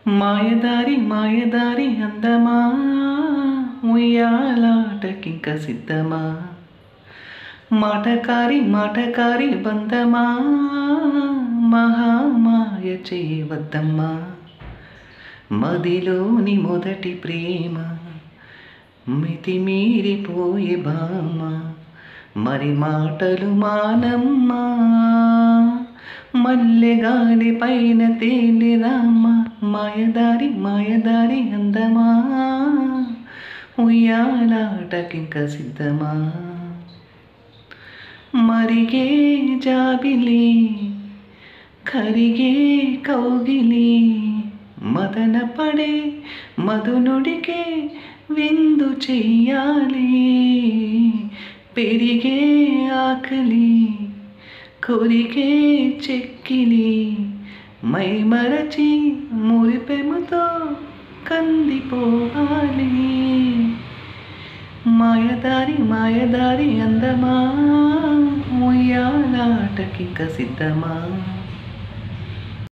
మాయదారి మాయదారి అందమా ఉయ్యాలాటకింక సిద్ధమా మాటకారి బంధమా మహామాయ చేయవద్దమ్మా మదిలోని మొదటి ప్రేమ మితిమీరిపోయే భామ మరి మాటలు మానమ్మా మల్లెగాలి పైన తేలి రామ మాయదారి మాయదారి అందమా ఉయ్యాలాటకింక సిద్ధమా మరిగే జాబిలి కరిగే కౌగిలి మదన పడే మధునుడికే విందు చెయ్యాలి పెరిగే ఆకలి కొరికే చెక్కిలి మై మరచి మురిపెముతో కందిపోవాలి మాయదారి మాయదారి అందమా ఉయ్యాలాటకింక సిద్ధమా